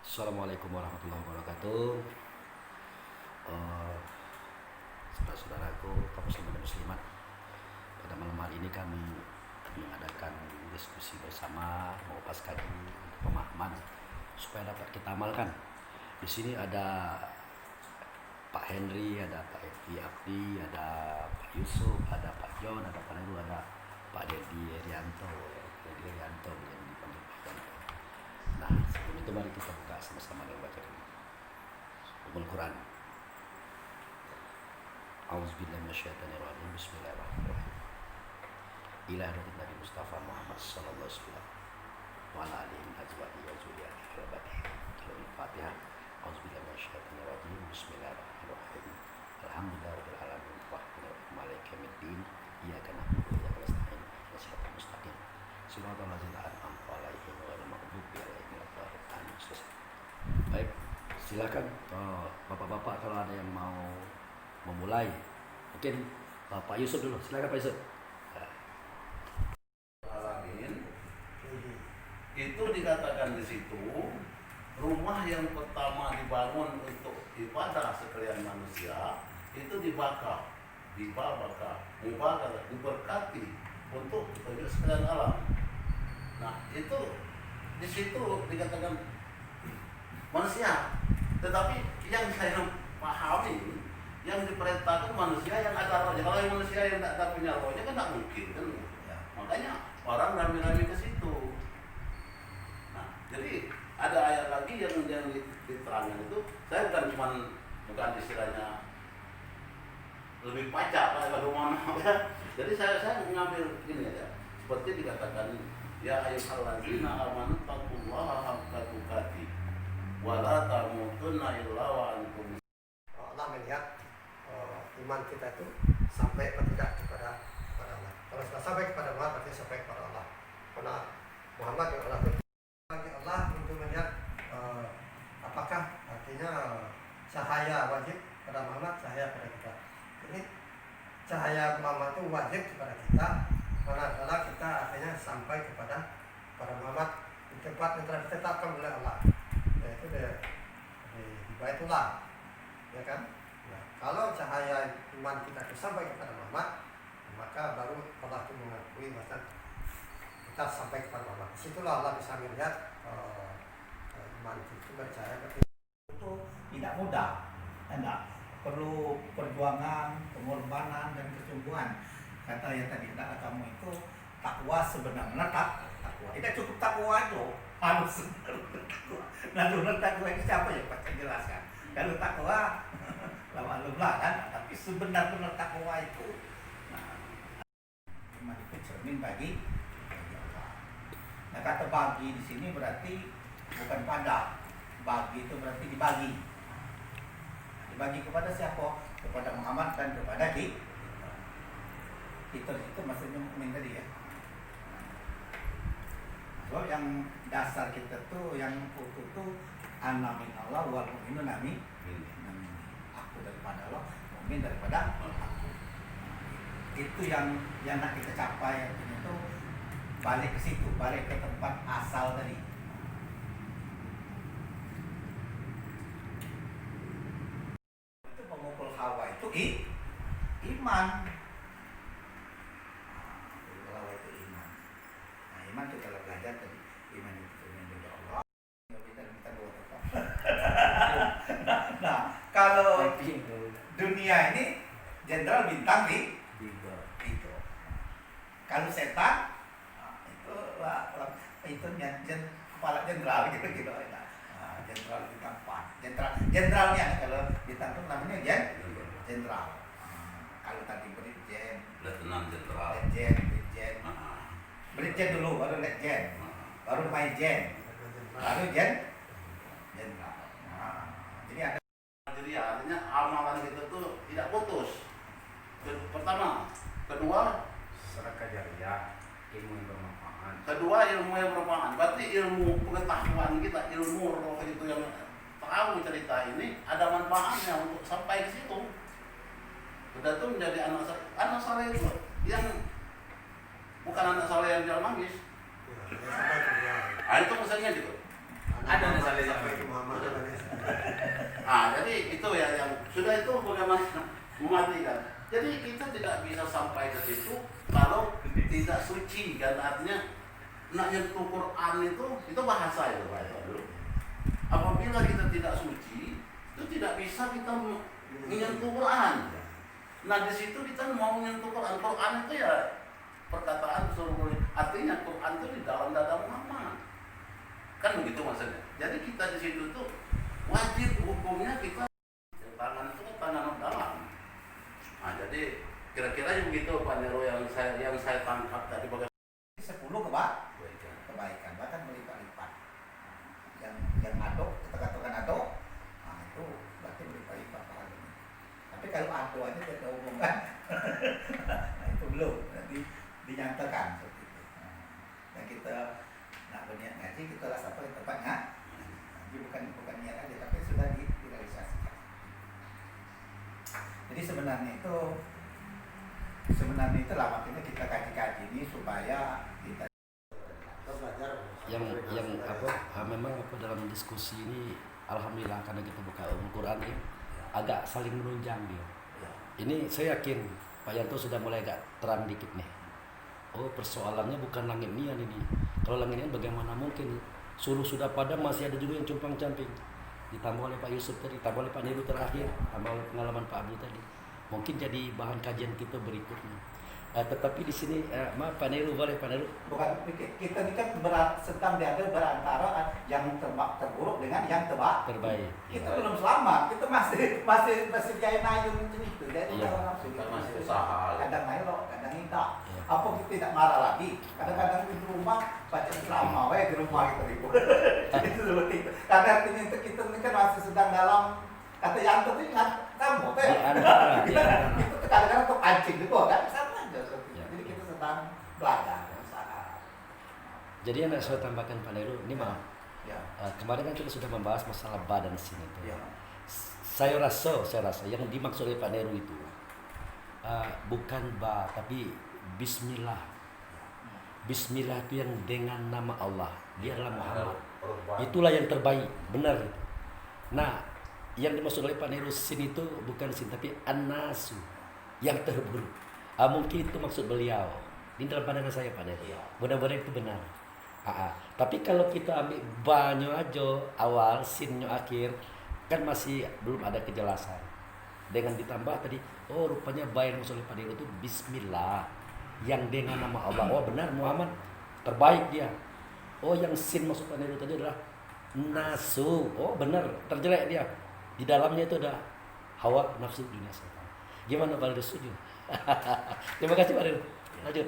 Assalamualaikum warahmatullahi wabarakatuh. Eh, Saudara-saudaraku, kaum muslimin dan muslimat, pada malam hari ini kami mengadakan diskusi bersama, mengupas kaji pemahaman supaya dapat kita amalkan. Di sini ada Pak Henry, ada Pak Evi Abdi, ada Pak Yusuf, ada Pak John, ada Pak Nadu, ada Pak Dedi Erianto. Dedi Erianto yang dipanggil Pak Yanto. Nah, sebelum itu mari kita buka sama-sama dengan baca Al-Quran. A'udzubillahi minasyaitonirrajim. Bismillahirrahmanirrahim. Ila hadratin Nabi Mustafa Muhammad sallallahu alaihi wasallam wa ala alihi wa azwajihi wa dzurriyyatihi wa barakatuh. Al-Fatihah. A'udzubillahi minasyaitonirrajim. Bismillahirrahmanirrahim. Alhamdulillahirabbil alamin. Arrahmanirrahim. Maliki yaumiddin. Iyyaka na'budu wa iyyaka nasta'in. Ihdinas siratal mustaqim. Shiratal ladzina an'amta 'alaihim ghairil maghdubi 'alaihim waladdallin. Baik, silakan bapak-bapak kalau ada yang mau memulai. Mungkin Bapak Yusuf dulu. Silakan Pak Yusuf. Alamin itu dikatakan di situ rumah yang pertama dibangun untuk ibadah sekalian manusia itu dibakar, diberkati untuk petunjuk sekalian alam. Nah itu di situ dikatakan manusia, tetapi yang saya pahami yang diperintahkan manusia yang ada rohnya. Kalau yang manusia yang tak punya rohnya kan tak mungkin kan ya. Makanya orang rame-rame ke situ. Nah, jadi ada ayat lagi yang diterangkan itu, saya bukan istilahnya lebih pacak bagaimana ya. Jadi saya mengambil ini aja. Seperti dikatakan ya ayyuhallazina amanu taqullaha haqqa tuqatih wa la tamutunna illa wa antum. Allah melihat iman kita itu sampai atau tidak kepada Allah. Kalau sudah sampai kepada Allah, berarti sampai kepada Allah. Karena Muhammad yang Allah bagi Allah untuk melihat apakah artinya cahaya wajib pada Muhammad, cahaya pada kita. Ini cahaya Muhammad itu wajib kepada kita, karena adalah kita artinya sampai kepada Muhammad di tempat yang telah ditetapkan oleh Allah, yaitu di Baitullah, ya kan? Nah, kalau cahaya iman kita itu sampai kepada Muhammad, maka baru Allah itu mengakui bahwa kita sampai kepada Muhammad. Disitulah Allah bisa melihat iman itu bercahaya itu tidak mudah, tidak perlu perjuangan, pengorbanan dan kesungguhan. Kata yang tadi kamu itu takwa sebenarnya takwa. Tidak cukup takwa itu, harus takwa. Nah, takwa itu siapa yang baca jelaskan? Kalau takwa lama-lama kan, tapi sebenarnya takwa itu iman itu cermin bagi Allah. Nah, kata bagi di sini berarti bukan pada. Bagi itu berarti dibagi. Dibagi kepada siapa? Kepada Muhammad dan kepada kita. Itu maksudnya mukmin tadi ya. Sebab yang dasar kita tuh yang utuh tuh ana min Allah wal mu'minu nami. Aku daripada Allah, mukmin daripada aku. Itu yang nak kita capai itu balik ke situ, balik ke tempat asal tadi. Itu pemukul hawa itu iman. Hawa itu iman. Nah, iman itu kalau belajar tadi iman itu firman dari Allah. Kita minta doa tetap. Nah, kalau dunia ini jenderal bintang di itu. Kalau setan itu kepala jenderal gitu. Jenderal bintang 4. Jenderalnya kalau bintang itu namanya jenderal. Kalau tadi brigjen, Letnan Jenderal. Brigjen. Brigjen dulu baru letjen. Baru majen. Baru jenderal. Jadi ada. Jadi artinya amalan kita tuh tidak putus. Pertama, kedua Sedekah jariah, ilmu yang bermanfaat. kedua ilmu yang bermanfaat. Berarti ilmu pengetahuan kita, ilmu roh itu yang tahu cerita ini ada manfaatnya untuk sampai ke situ. Sudah tuh menjadi anak saleh itu yang bukan anak saleh yang jalan manggis. sampai kepada Itu misalnya gitu. ada misalnya sampai ke Muhammad. itu bagaimana mematikan. Jadi kita tidak bisa sampai ke situ kalau tidak suci kan, artinya nak nyentuh Quran itu bahasa itu Pak dulu. Apabila kita tidak suci, itu tidak bisa kita menyentuh Quran. Nah di situ kita mau menyentuh Quran. Quran itu ya perkataan suruh, artinya Quran itu di dalam dada Muhammad. Kan begitu maksudnya. Jadi kita di situ tuh wajib hukumnya kita tangan itu tangan dalam. Nah, jadi kira-kira begitu Pak Nero yang saya tangkap tadi bagaimana 10 kebaikan bahkan melipat-lipat. Yang aduk, kita katakan aduk, nah itu berarti melipat-lipat pahalanya. Tapi kalau aduk aja tidak hubungan, nah itu belum, nanti dinyatakan seperti itu. Dan kita nak berniat ngaji, kita rasa apa tempatnya, jadi bukan niat aja, tapi sudah direalisasikan. Jadi sebenarnya itulah makanya kita kaji-kaji ini supaya kita yang memang dalam diskusi ini alhamdulillah karena kita buka Al-Quran ini agak saling menunjang dia. Ini saya yakin Pak Yanto sudah mulai agak terang dikit nih. Oh persoalannya bukan langit nian ini. Kalau langit nian bagaimana mungkin suruh sudah padam masih ada juga yang compang-camping. Ditambah oleh Pak Yusuf tadi, ditambah oleh Pak Niru terakhir, tambah oleh pengalaman Pak Abdul tadi. Mungkin jadi bahan kajian kita berikutnya. Tetapi di sini maaf Pak Niru, boleh Pak Niru? bukan kita ini kan sedang diada berantara yang terburuk dengan yang Terbaik. Kita belum selamat, kita masih jaya nayung macam itu. Jadi Iya. kalau nafsu Kita gitu, masih usaha. kadang nayung, kadang tidak. Iya. Apa kita tidak marah lagi? Kadang-kadang di rumah baca drama, di rumah kita ribut. Itu seperti itu. Karena artinya itu kita ini kan masih sedang dalam kata yang itu ingat kamu teh. Kita kadang-kadang tuh pancing gitu kan sama aja seperti itu. Ya. Jadi kita sedang belajar usaha. Jadi yang saya tambahkan Pak Niru, ini maaf. Ya. Kemarin kan kita sudah membahas masalah badan sini itu. Ya. Saya rasa yang dimaksud oleh Pak Neru itu bukan ba tapi Bismillah. Bismillah itu yang dengan nama Allah. Dia adalah Muhammad. Itulah yang terbaik, benar. Nah, yang dimaksud oleh Pak Neru sin itu bukan sin tapi an-nasu, yang terburuk. Mungkin itu maksud beliau. Ini dalam pandangan saya Pak Neru. Mudah-mudahan itu benar. Tapi kalau kita ambil banyo aja awal, sinnya akhir, kan masih belum ada kejelasan. Dengan ditambah tadi, oh rupanya baik maksudnya Pak Nero itu Bismillah yang dengan nama Allah. Oh benar Muhammad terbaik dia. Oh yang sin maksud Pak Nero tadi adalah nasu. Oh benar terjelek dia. Di dalamnya itu ada hawa nafsu dunia setan. Gimana Pak Nero setuju? Terima kasih Pak Nero. Lanjut.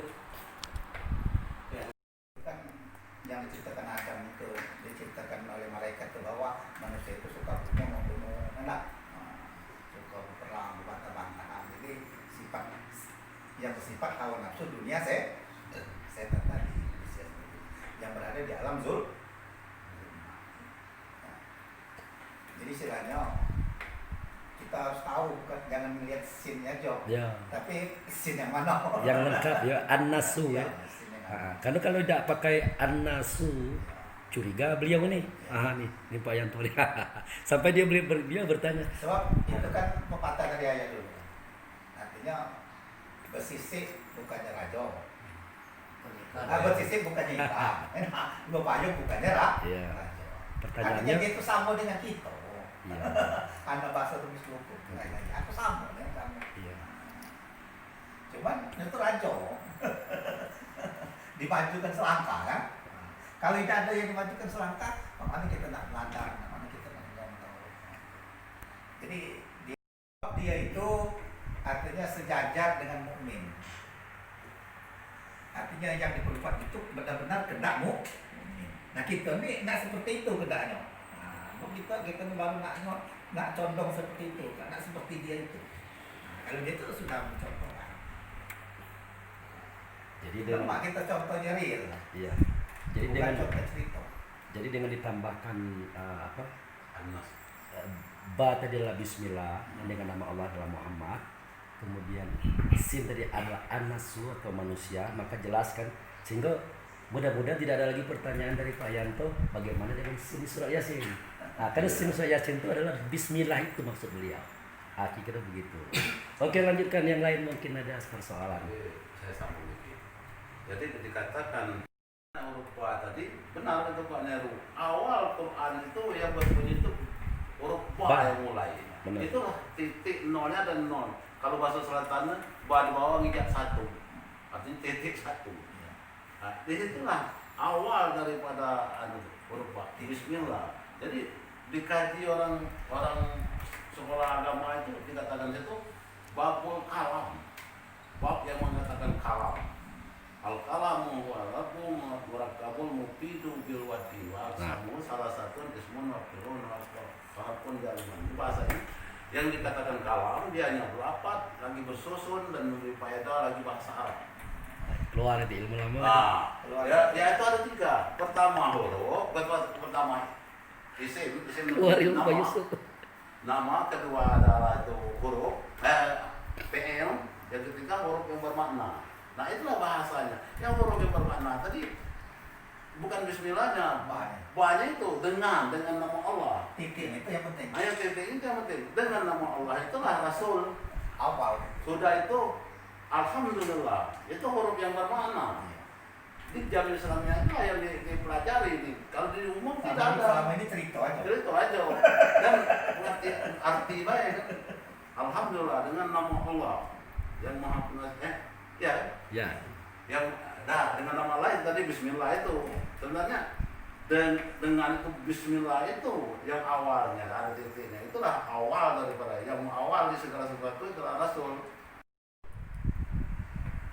Kan yang diceritakan Adam itu diceritakan oleh malaikat itu bahwa manusia itu suka membunuh anak, suka berperang, bantah-bantahan. Jadi sifat yang bersifat hawa nafsu dunia setan tadi yang berada di alam zul. Jadi istilahnya kita harus tahu, bukan jangan melihat sinnya Job, Ya. tapi sin yang mana? Yang lengkap ya an-nasu ya. sin yang mana. Karena kalau tidak pakai an-nasu curiga beliau nih. Ini Pak Yanto. Sampai dia bertanya. Sebab itu kan pepatah dari ayah dulu. Artinya bersisik bukannya rajo. Bersisik bukannya hitam. Bapayung bukannya Iya. rajo. Pertanyaannya. Artinya itu sama dengan kita. Iya. Karena bahasa tulis luku. Aku sama dengan kamu. Iya. Cuman itu rajo. Dimajukan selangkah kan. Kalau tidak ada yang dimajukan selangkah, mana kita nak melandang, mana kita nak mengontrol. Jadi dia itu artinya sejajar dengan mukmin. Artinya yang diperlukan itu benar-benar kehendak mukmin. Nah kita ni nak seperti itu kehendaknya. Nah, kita baru nak condong seperti itu, nak seperti dia itu. Nah, kalau dia itu sudah mencontohkan. Jadi Lemak kita contohnya real. Iya. Jadi Bukan contoh cerita. Jadi dengan ditambahkan Anas. ba tadi adalah Bismillah yang dengan nama Allah adalah Muhammad. Kemudian sin tadi adalah anasu atau manusia, maka jelaskan sehingga mudah-mudahan tidak ada lagi pertanyaan dari Pak Yanto bagaimana dengan sin surat Yasin. Karena sin surat Yasin itu adalah Bismillah itu maksud beliau. Kira begitu. Oke, lanjutkan yang lain, mungkin ada persoalan. Jadi saya sambung dikit. Jadi dikatakan huruf ba tadi benar kata Pak Neru. Awal Quran itu yang berbunyi itu huruf ba Ba. yang mulai. Benar. Itulah titik nolnya dan nol. Kalau bahasa Selatannya ba di bawah ngijak satu. Artinya titik satu. Nah, disitulah awal daripada huruf ba. Bismillah. Jadi dikaji orang sekolah agama itu dikatakan itu babul kalam, bab yang mengatakan kalam. Al kalamu walakum murakabul mufidu bil wadi wa samu salah satu ismun waqilun waqafun jaliman. Bahasa ini yang dikatakan kalam dia hanya berapat, lagi bersusun dan memberi faedah, lagi bahasa Arab. Keluar itu ilmu lama. Nah, ya itu ada 3. Pertama huruf, pertama isim Keluar ilmu Pak nama. Yusuf. Nama, kedua adalah itu huruf PL, yang ketiga huruf yang bermakna. Nah itulah bahasanya. Yang huruf yang bermakna tadi bukan bismillahnya, banyak itu dengan nama Allah. Titik itu yang penting. Ayat titik itu yang penting. Dengan nama Allah itulah Rasul. Awal. Sudah itu Alhamdulillah. Itu huruf yang bermakna. Di jam Islamnya itu yang dipelajari. Kalau di umum tidak ada. Selama ini cerita aja. Itu aja. Dan arti baik. Alhamdulillah dengan nama Allah yang Maha Pengasih. Ya. Yang dengan nama lain tadi Bismillah itu sebenarnya dengan itu Bismillah itu yang awalnya ada titiknya, itulah awal daripada yang awal di segala sesuatu itulah Rasul.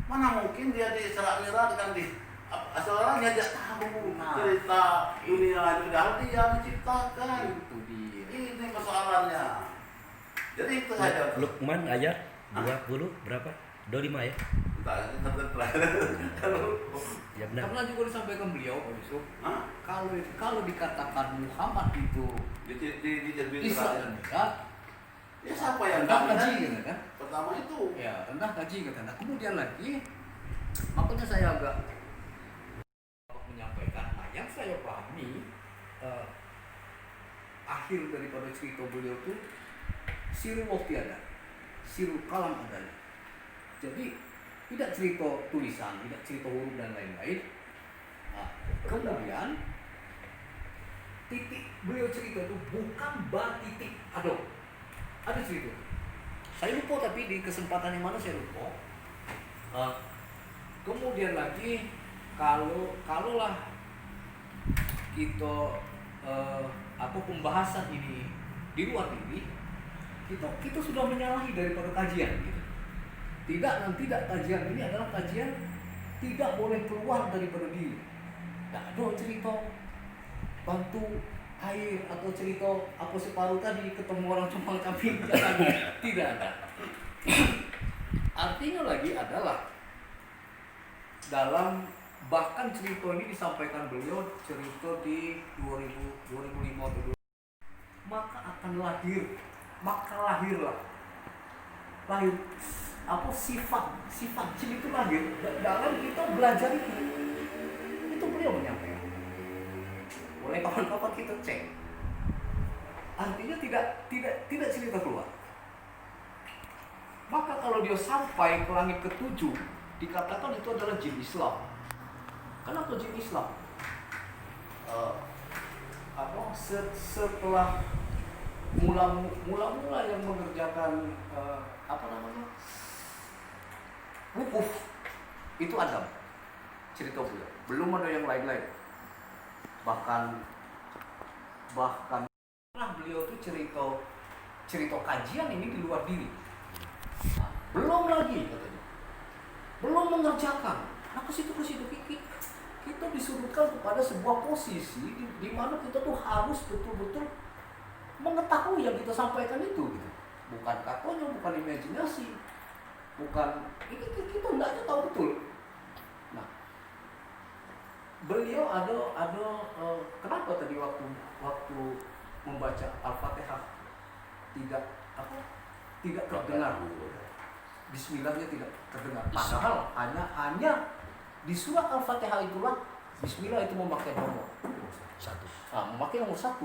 Mana mungkin dia di Isra Mi'raj kan di asalnya dia tahu cerita dunia itu dah dia menciptakan. Ini persoalannya. Jadi itu saja. Luqman ayat 20 berapa? 25 ya? Ya benar. Karena juga disampaikan beliau Pak Yusuf, kalau dikatakan Muhammad itu Isra dan Mi'raj, Ya siapa yang rendah tahu? kaji gitu kan? Pertama itu. Ya rendah kaji kata. Nah kemudian lagi, makanya saya agak menyampaikan. Nah yang saya pahami akhir daripada cerita beliau itu sirul waktu ada, sirul kalam adanya. Jadi tidak cerita tulisan, tidak cerita huruf dan lain-lain. Nah, kemudian titik beliau cerita itu bukan ba titik aduh, ada cerita. Saya lupa tapi di kesempatan yang mana saya lupa. Kemudian lagi kalaulah kita pembahasan ini di luar diri, kita sudah menyalahi daripada kajian gitu. Tidak kajian ini adalah kajian tidak boleh keluar daripada diri. Tidak ada cerita bantu air atau cerita apa separuh tadi ketemu orang cuma kambing jalan. Tidak ada. Artinya lagi adalah dalam bahkan cerita ini disampaikan beliau cerita di 2005 atau 2000, maka akan lahir sifat jin itu lahir dalam kita belajar itu beliau menyampaikan. Oleh kawan-kawan kita cek, artinya tidak cerita keluar. Maka kalau dia sampai ke langit ke-7 dikatakan itu adalah jin Islam. Kenapa jin Islam? Setelah mula yang mengerjakan wukuf itu Adam, cerita beliau. Belum ada yang lain-lain. Bahkan beliau itu cerita kajian ini di luar diri. Nah, belum lagi katanya. Belum mengerjakan. Nah ke situ kita disuruhkan kepada sebuah posisi di mana kita tuh harus betul-betul mengetahui yang kita sampaikan itu gitu. Bukan katanya, bukan imajinasi, bukan ini kita hendaknya tahu betul. Nah, beliau ada kenapa tadi waktu membaca Al-Fatihah tidak terdengar, Bismillahnya tidak terdengar. Padahal hanya di surat Al-Fatihah itulah Bismillah itu memakai nomor 1. Memakai nomor 1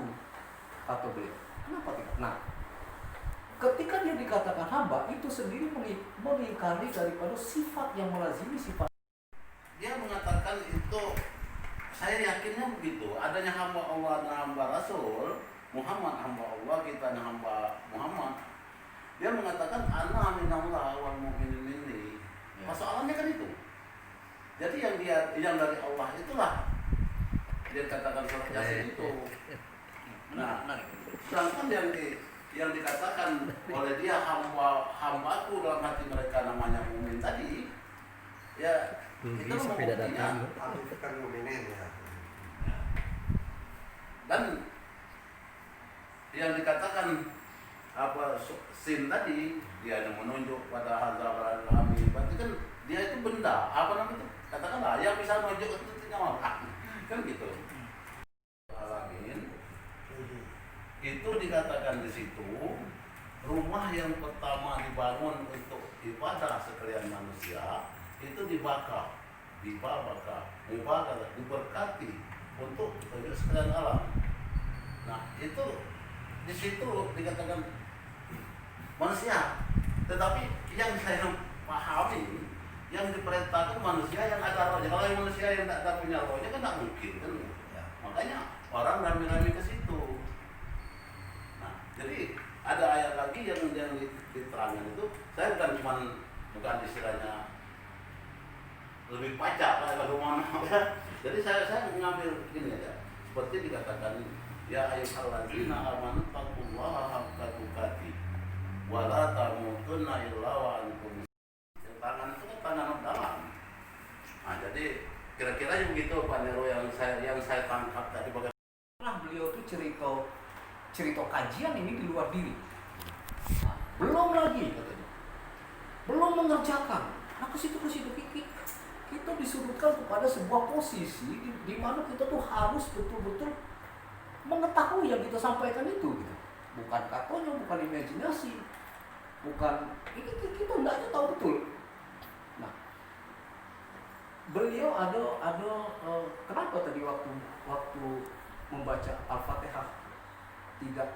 kata beliau. Kenapa tidak? Nah, ketika dia dikatakan hamba, itu sendiri mengingkari daripada sifat yang melazimi sifat. Dia mengatakan itu, saya yakinnya begitu, adanya hamba Allah dan hamba Rasul Muhammad, hamba Allah, kita hamba Muhammad. Dia mengatakan ana minallah wal mu'minin minni. Masalahnya kan itu. Jadi yang dari Allah itulah dia katakan surat Yasin itu. Nah, sedangkan yang dikatakan oleh dia hambaku dalam hati mereka namanya mukmin tadi, ya itu membuktinya. Itu kan mukminin ya. Dan yang dikatakan apa sin tadi, dia yang menunjuk pada hazar al-amin, berarti kan dia itu benda, apa namanya itu, katakanlah yang bisa menunjuk itu nyawa kan gitu. Alamin itu dikatakan di situ rumah yang pertama dibangun untuk ibadah sekalian manusia itu dibakar, diberkati untuk sekalian alam. Nah itu di situ dikatakan manusia, tetapi yang saya pahami yang diperintahkan manusia yang ada rohnya. Kalau yang manusia yang tak punya rohnya kan tak mungkin kan. Ya. Makanya orang rame-rame ke situ. Nah, jadi ada ayat lagi yang diterangkan itu, saya bukan istilahnya lebih pacak kalau mana. Jadi saya mengambil ini aja. Seperti dikatakan ya ayyuhalladzina amanu taqullaha haqqa tuqatih wa la tamutunna illa wa antum. Tangan itu kan tangan dalam. Nah, jadi kira-kira yang begitu Pak Nero yang saya tangkap tadi bagaimana beliau itu cerita kajian ini di luar diri. Nah, belum lagi katanya. Belum mengerjakan. Nah, ke situ kita disuruhkan kepada sebuah posisi di mana kita tuh harus betul-betul mengetahui yang kita sampaikan itu gitu. Bukan katonya, bukan imajinasi. Bukan ini kita hendaknya tahu betul. Nah, beliau ada kenapa tadi waktu membaca Al-Fatihah tidak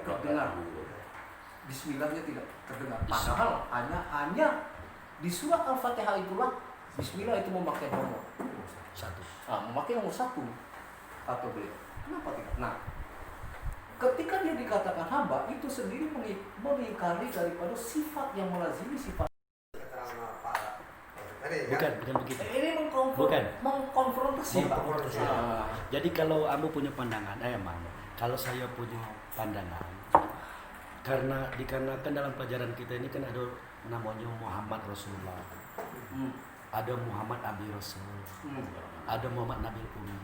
terdengar. Bismillahnya tidak terdengar. Padahal hanya di surat Al-Fatihah itulah Bismillah itu memakai nomor 1. Memakai nomor 1 atau beliau. Kenapa tidak? Nah, ketika dia dikatakan hamba, itu sendiri mengingkari daripada sifat yang melazimi sifat. Bukan begitu. Ini mengkonfrontasi. Jadi kalau kamu punya pandangan, kalau saya punya pandangan, karena dikarenakan dalam pelajaran kita ini kan ada namanya Muhammad Rasulullah, ada Muhammad Abi Rasul, ada Muhammad Nabil Umi.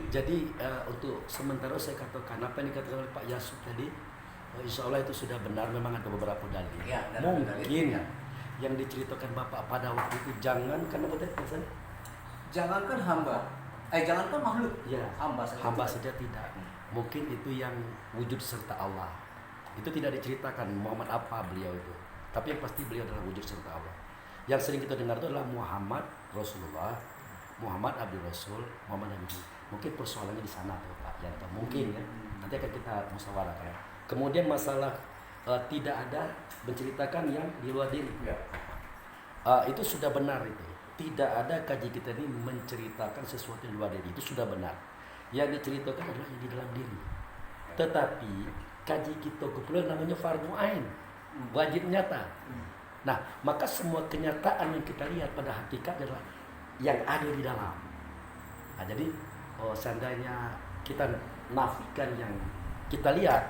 Jadi untuk sementara saya katakan apa yang dikatakan oleh Pak Yasub tadi, insya Allah itu sudah benar, memang ada beberapa dalil. Ya, mungkin yang diceritakan Bapak pada waktu itu jangankan apa tadi? Jangankan hamba, jangankan makhluk. Ya, hamba saja tidak. Mungkin itu yang wujud serta Allah. Itu tidak diceritakan Muhammad apa beliau itu. Tapi yang pasti beliau adalah wujud serta Allah. Yang sering kita dengar itu adalah Muhammad Rasulullah, Muhammad Abdul Rasul, Muhammad Nabi. Mungkin persoalannya di sana tuh Pak. Ya, mungkin ya. Nanti akan kita musyawarahkan. Kemudian masalah tidak ada menceritakan yang di luar diri. Itu sudah benar itu. Tidak ada kaji kita ini menceritakan sesuatu di luar diri. Itu sudah benar. Yang diceritakan adalah yang di dalam diri. Tetapi kaji kita kebetulan namanya fardu ain, wajib nyata. Nah, maka semua kenyataan yang kita lihat pada hakikat adalah yang ada di dalam. Nah, jadi seandainya kita nafikan yang kita lihat,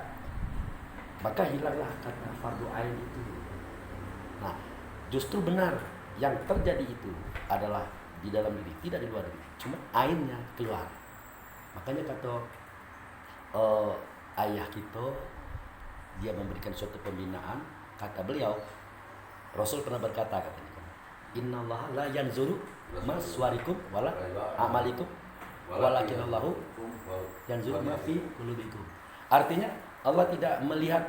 maka hilanglah kata fardu ain itu. Nah, justru benar yang terjadi itu adalah di dalam diri, tidak di luar diri. Cuma ainnya keluar. Makanya kata ayah kita, dia memberikan suatu pembinaan, kata beliau, Rasul pernah berkata katanya, Innallaha la yanzuru maswarikum wala amalikum walakinallahu yanzuru ma fi qulubikum. Artinya Allah tidak melihat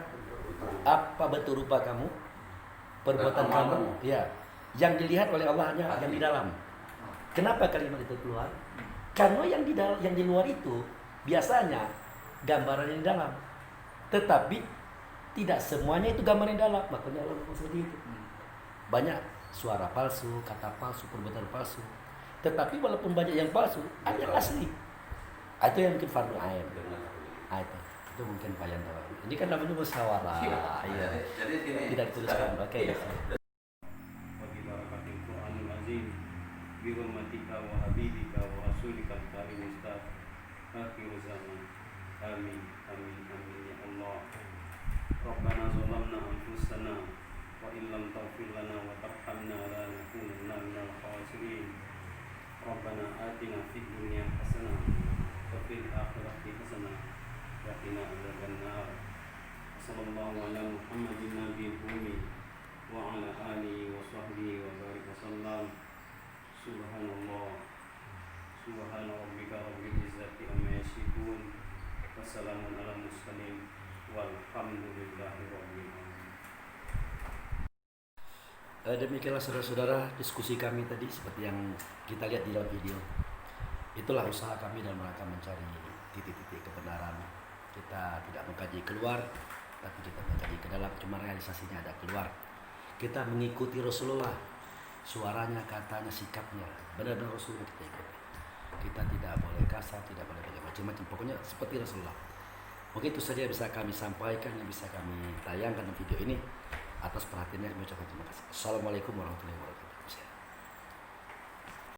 apa bentuk rupa kamu, perbuatan kamu, ya. Yang dilihat oleh Allah hanya yang di dalam. Kenapa kalimat itu keluar? Karena yang di dalam, yang di luar itu biasanya gambaran yang di dalam. Tetapi tidak semuanya itu gambar yang dalam, makanya Allah ngomong seperti itu. Banyak suara palsu, kata palsu, perbuatan palsu. Tetapi walaupun banyak yang palsu, ada yang asli. Itu yang mungkin fardu ain. Itu mungkin Pak Yanto. Ini kan namanya musyawarah. Iya. Jadi gini. Tidak dituliskan. Oke. وببركة القرآن العظيم برحمتك وحبيبك ورسولك الكريم أستاذ آخر الزمان آمين آمين آمين يا الله ربنا ظلمنا أنفسنا وإن لم تغفر لنا وترحمنا لنكونن من الخاسرين ربنا آتنا في الدنيا حسنة وفي الآخرة حسنة وقنا عذاب النار صلى الله على محمد النبي الأمي وعلى آله وصحبه وبارك وسلم سبحان الله سبحان ربك رب العزة عما يصفون وسلام على المرسلين والحمد لله رب العالمين. Demikianlah saudara-saudara diskusi kami tadi seperti yang kita lihat di dalam video. Itulah usaha kami dalam rangka mencari titik-titik kebenaran. Kita tidak mengkaji keluar, tapi kita mengkaji ke dalam. Cuma realisasinya ada keluar. Kita mengikuti Rasulullah, suaranya, katanya, sikapnya, benar-benar Rasulullah kita ikuti. Kita tidak boleh kasar, tidak boleh macam-macam. Pokoknya seperti Rasulullah. Mungkin itu saja yang bisa kami sampaikan, yang bisa kami tayangkan dalam video ini. Atas perhatiannya kami ucapkan terima kasih. Assalamualaikum warahmatullahi wabarakatuh.